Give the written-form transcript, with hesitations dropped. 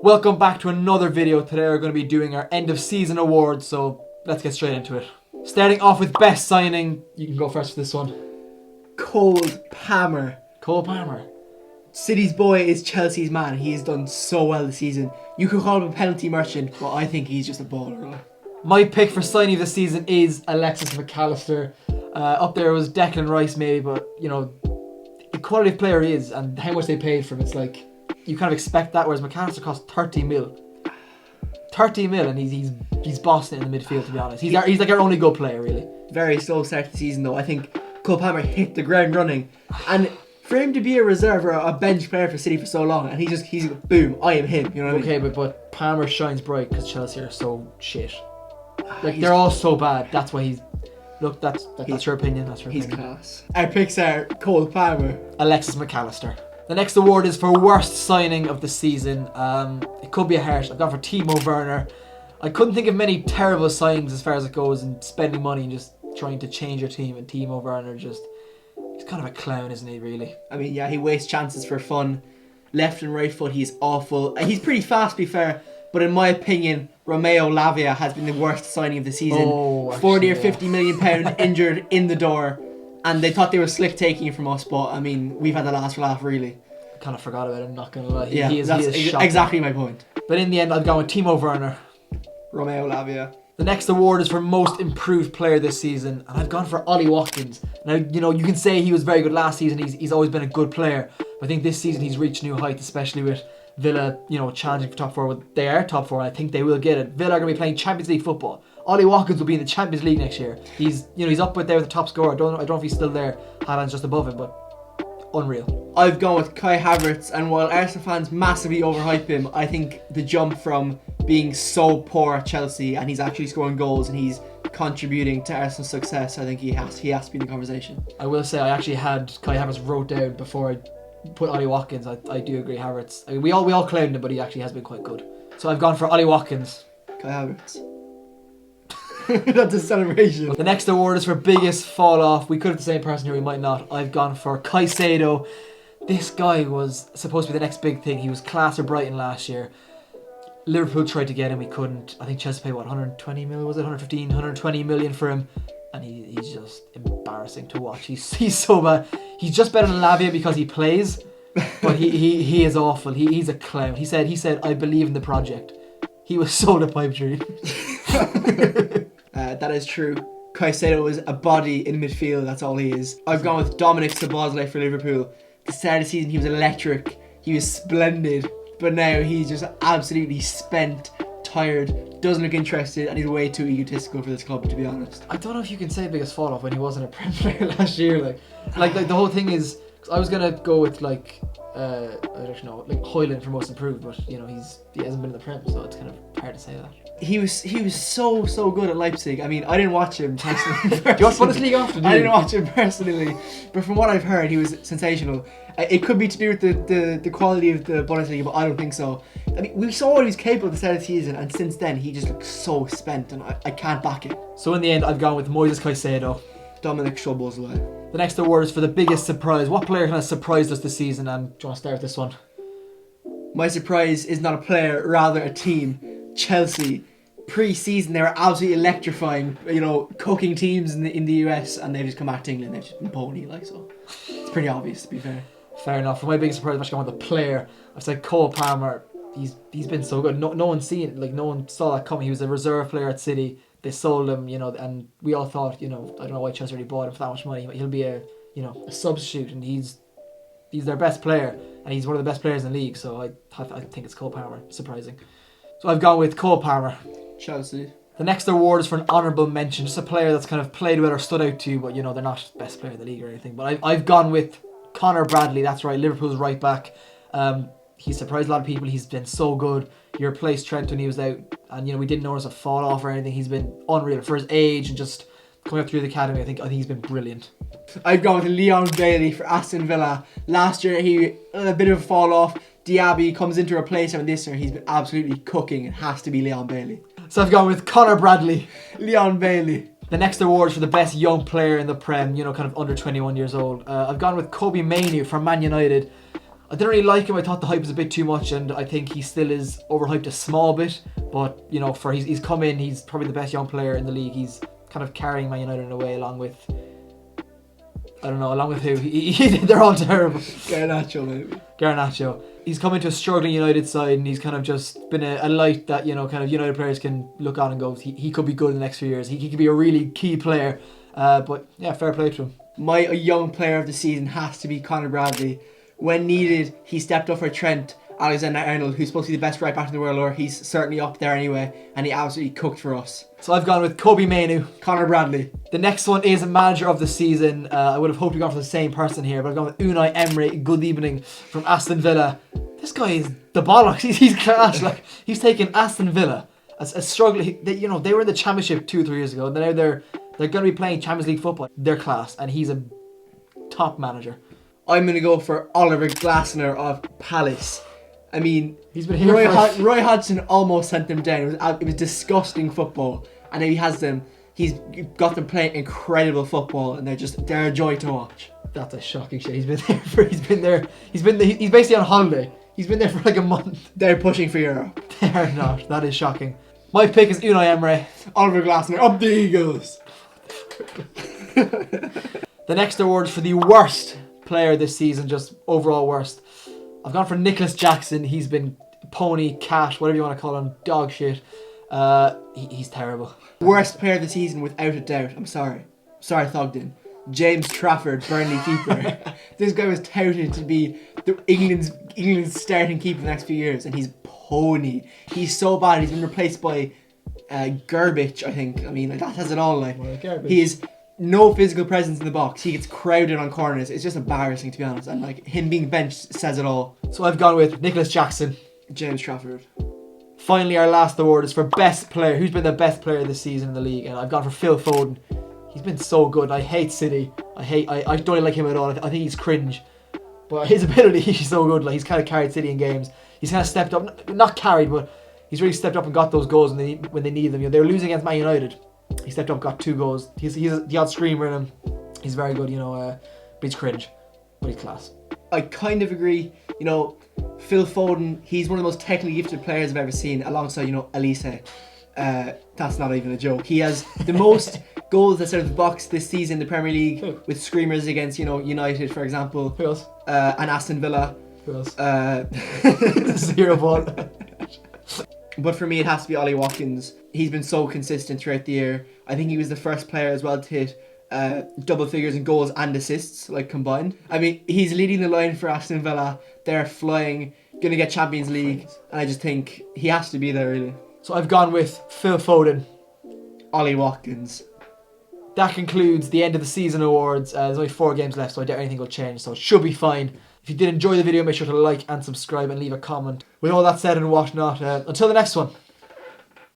Welcome back to another video. Today we're going to be doing our end of season awards, so let's get straight into it. Starting off with best signing, you can go first for this one. Cole Palmer. Cole Palmer. City's boy is Chelsea's man. He has done so well this season. You could call him a penalty merchant, but I think he's just a baller. My pick for signing of the season is Alexis McAllister. Up there was Declan Rice maybe, but you know, the quality of player he is and how much they paid for him, it's like you kind of expect that, whereas McAllister cost 30 mil. 30 mil and he's bossing it in the midfield, to be honest. He's like our only good player, really. Very slow start to the season though. I think Cole Palmer hit the ground running, and for him to be a reserve or a bench player for City for so long, and he's boom, I am him. You know what I mean? Okay, but Palmer shines bright because Chelsea are so shit. Like they're all so bad. That's why he's. Look, that's your opinion. That's your opinion. He's class. Our picks are Cole Palmer, Alexis McAllister. The next award is for worst signing of the season. It could be a harsh. I've gone for Timo Werner. I couldn't think of many terrible signings as far as it goes, and spending money and just trying to change your team. And Timo Werner he's kind of a clown, isn't he? Really. I mean, yeah, he wastes chances for fun. Left and right foot, he's awful. He's pretty fast, to be fair. But in my opinion, Romeo Lavia has been the worst signing of the season. Oh, actually, 40 or 50 million pound injured in the door. And they thought they were slick taking it from us, but I mean, we've had the last laugh, really. I kind of forgot about him, not going to lie. He is shocking. Exactly my point. But in the end, I've gone with Timo Werner. Romeo Lavia. The next award is for most improved player this season, and I've gone for Ollie Watkins. Now, you know, you can say he was very good last season. He's always been a good player. But I think this season he's reached new heights, especially with Villa, you know, challenging for top four. They are top four, and I think they will get it. Villa are going to be playing Champions League football. Ollie Watkins will be in the Champions League next year. He's up with there with the top scorer. I don't know if he's still there. Haaland's just above him, but unreal. I've gone with Kai Havertz, and while Arsenal fans massively overhype him, I think the jump from being so poor at Chelsea and he's actually scoring goals and he's contributing to Arsenal's success, I think he has to be in the conversation. I will say I actually had Kai Havertz wrote down before I put Ollie Watkins. I do agree, Havertz. I mean, we all clowned him, but he actually has been quite good. So I've gone for Ollie Watkins. Kai Havertz. That's a celebration. The next award is for biggest fall off. We could have the same person here, we might not. I've gone for Caicedo. This guy was supposed to be the next big thing. He was class at Brighton last year. Liverpool tried to get him, we couldn't. I think Chelsea paid 120 million, was it 115, 120 million for him, and he's just embarrassing to watch. He's so bad. He's just better than Lavia because he plays, but he is awful. He's a clown. He said I believe in the project. He was sold a pipe dream. That is true. Caicedo is a body in midfield, that's all he is. I've gone with Dominic Szoboszlai for Liverpool. The start of the season he was electric, he was splendid, but now he's just absolutely spent, tired, doesn't look interested, and he's way too egotistical for this club, to be honest. I don't know if you can say biggest fall off when he wasn't a Prem player last year. Like the whole thing is, cause I was gonna go with I don't know, like Højlund for most improved, but you know he hasn't been in the Prem, so it's kind of hard to say that. He was so good at Leipzig. I mean, I didn't watch him personally. Do you watch Bundesliga often? I didn't watch him personally, but from what I've heard, he was sensational. It could be to do with the quality of the Bundesliga, but I don't think so. I mean, we saw what he was capable of at the start of the season, and since then he just looks so spent, and I can't back it. So in the end, I've gone with Moises Caicedo. Dominic Szoboszlai. The next award is for the biggest surprise. What player kind of surprised us this season? And do you want to start with this one? My surprise is not a player, rather a team. Chelsea. Pre-season, they were absolutely electrifying. You know, cooking teams in the US, and they've just come back to England. They've just been pony so. It's pretty obvious, to be fair. Fair enough. For my biggest surprise, I've actually gone with the player. I've said Cole Palmer. He's been so good. No one's seen it. Like no one saw that coming. He was a reserve player at City. They sold him, you know, and we all thought, you know, I don't know why Chelsea really bought him for that much money, but he'll be a substitute, and he's their best player, and he's one of the best players in the league. So I think it's Cole Palmer. Surprising. So I've gone with Cole Palmer. Chelsea. The next award is for an honourable mention, just a player that's kind of played well or stood out to you, but you know they're not best player in the league or anything. But I've gone with Conor Bradley. That's right, Liverpool's right back. He surprised a lot of people. He's been so good. He replaced Trent when he was out, and you know we didn't notice a fall off or anything. He's been unreal for his age and just coming up through the academy. I think he's been brilliant. I've gone with Leon Bailey for Aston Villa. Last year he a bit of a fall off. Diaby comes in to replace him, and this year he's been absolutely cooking. It has to be Leon Bailey. So I've gone with Conor Bradley. Leon Bailey. The next award is for the best young player in the Prem, you know, kind of under 21 years old. I've gone with Kobe Mainoo from Man United. I didn't really like him. I thought the hype was a bit too much, and I think he still is overhyped a small bit. But you know, he's come in, he's probably the best young player in the league. He's kind of carrying Man United in a way, along with, I don't know, along with who? They're all terrible. Garnacho, maybe. Garnacho. He's come into a struggling United side, and he's kind of just been a light that, you know, kind of United players can look on and go, he could be good in the next few years. He could be a really key player. But yeah, fair play to him. My young player of the season has to be Conor Bradley. When needed, he stepped up for Trent Alexander-Arnold, who's supposed to be the best right back in the world, or he's certainly up there anyway, and he absolutely cooked for us. So I've gone with Kobe Mainoo. Conor Bradley. The next one is manager of the season. I would have hoped we got for the same person here, but I've gone with Unai Emery. Good evening from Aston Villa. This guy is the bollocks. He's class. Like, he's taken Aston Villa as a struggling. They were in the Championship 2 or 3 years ago, and now they're going to be playing Champions League football. They're class, and he's a top manager. I'm going to go for Oliver Glasner of Palace. I mean, he's been here Roy Hodgson almost sent them down. It was disgusting football, and now he has them. He's got them playing incredible football, and they're a joy to watch. That's a shocking shit. He's basically on holiday. He's been there for like a month. They're pushing for Europe. They're not. That is shocking. My pick is Unai Emery. Oliver Glasner up the Eagles. The next award is for the worst player this season, just overall worst. I've gone for Nicholas Jackson. He's been pony, cat, whatever you want to call him, dog shit. He's terrible. Worst player of the season without a doubt. I'm sorry, Thogden. James Trafford, Burnley keeper. This guy was touted to be England's starting keeper the next few years, and he's pony. He's so bad. He's been replaced by Gerbich, I think. I mean, that has it all. Like, he is no physical presence in the box. He gets crowded on corners. It's just embarrassing, to be honest. And like, him being benched says it all. So I've gone with Nicholas Jackson. James Trafford. Finally, our last award is for best player. Who's been the best player this season in the league? And I've gone for Phil Foden. He's been so good. I hate City. I don't like him at all. I think he's cringe. But his ability, he's so good. Like, he's kind of carried City in games. He's kind of stepped up, not carried, but he's really stepped up and got those goals when they need them. You know, they were losing against Man United. He stepped up, got 2 goals. He's the odd screamer in him. He's very good, but he's cringe. But he's class. I kind of agree. Phil Foden, he's one of the most technically gifted players I've ever seen, alongside, Elise. That's not even a joke. He has the most goals that's out of the box this season in the Premier League. Who? With screamers against, United, for example. Who else? And Aston Villa. Who else? 0-1. But for me, it has to be Ollie Watkins. He's been so consistent throughout the year. I think he was the first player as well to hit double figures in goals and assists, like, combined. I mean, he's leading the line for Aston Villa. They're flying, going to get Champions League. And I just think he has to be there, really. So I've gone with Phil Foden. Ollie Watkins. That concludes the end of the season awards. There's only 4 games left, so I doubt anything will change, so it should be fine. If you did enjoy the video, make sure to like and subscribe and leave a comment. With all that said and whatnot, until the next one.